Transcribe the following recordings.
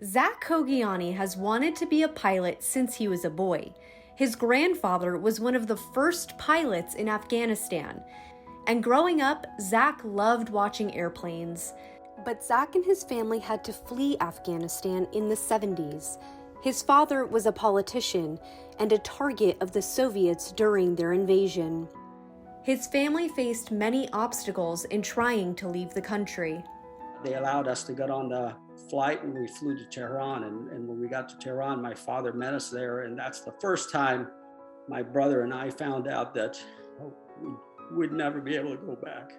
Zak Khogyani has wanted to be a pilot since he was a boy. His grandfather was one of the first pilots in Afghanistan. And growing up, Zak loved watching airplanes. But Zak and his family had to flee Afghanistan in the 70s. His father was a politician and a target of the Soviets during their invasion. His family faced many obstacles in trying to leave the country. They allowed us to get on the flight and we flew to Tehran. And when we got to Tehran, my father met us there. And that's the first time my brother and I found out that we'd never be able to go back.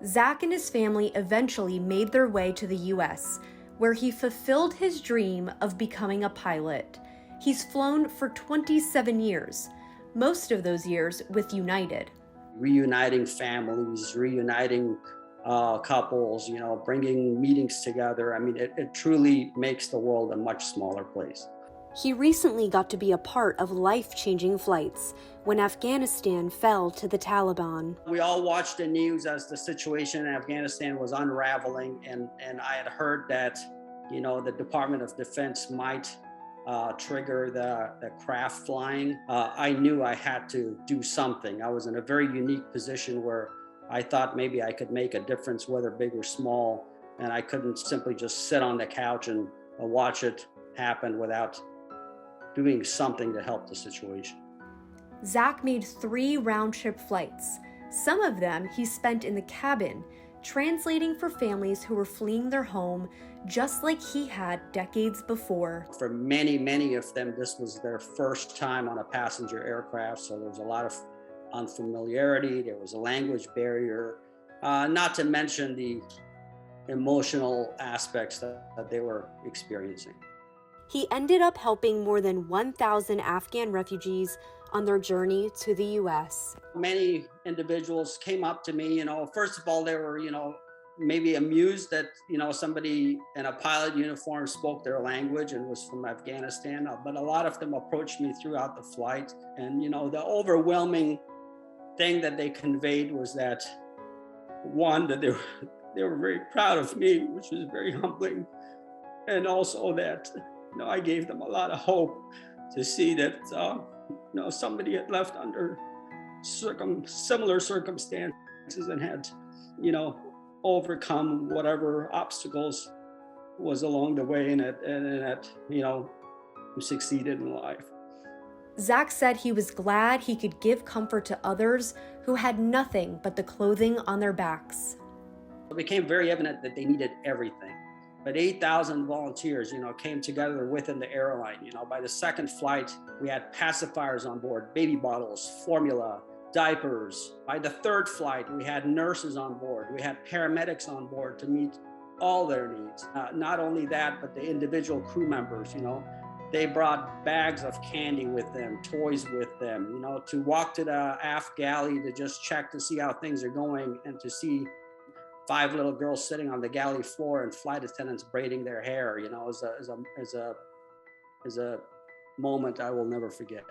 Zak and his family eventually made their way to the US, where he fulfilled his dream of becoming a pilot. He's flown for 27 years, most of those years with United. Reuniting families, reuniting couples, bringing meetings together. I mean, it truly makes the world a much smaller place. He recently got to be a part of life-changing flights when Afghanistan fell to the Taliban. We all watched the news as the situation in Afghanistan was unraveling, and I had heard that, the Department of Defense might trigger the craft flying. I knew I had to do something. I was in a very unique position where I thought maybe I could make a difference, whether big or small, and I couldn't simply just sit on the couch and watch it happen without doing something to help the situation. Zak made 3 round-trip flights. Some of them he spent in the cabin, translating for families who were fleeing their home, just like he had decades before. For many, many of them, this was their first time on a passenger aircraft, so there was a lot of unfamiliarity, there was a language barrier, not to mention the emotional aspects that they were experiencing. He ended up helping more than 1,000 Afghan refugees on their journey to the US. Many individuals came up to me, first of all, they were, maybe amused that, somebody in a pilot uniform spoke their language and was from Afghanistan. But a lot of them approached me throughout the flight. And, the overwhelming thing that they conveyed was that, one, that they were very proud of me, which was very humbling. And also that, I gave them a lot of hope to see that, somebody had left under similar circumstances and had, overcome whatever obstacles was along the way and that, succeeded in life. Zak said he was glad he could give comfort to others who had nothing but the clothing on their backs. It became very evident that they needed everything. But 8,000 volunteers, came together within the airline. By the second flight, we had pacifiers on board, baby bottles, formula, diapers. By the third flight, we had nurses on board. We had paramedics on board to meet all their needs. Not only that, but the individual crew members, they brought bags of candy with them, toys with them, to walk to the aft galley to just check to see how things are going and to see 5 little girls sitting on the galley floor and flight attendants braiding their hair, is a moment I will never forget.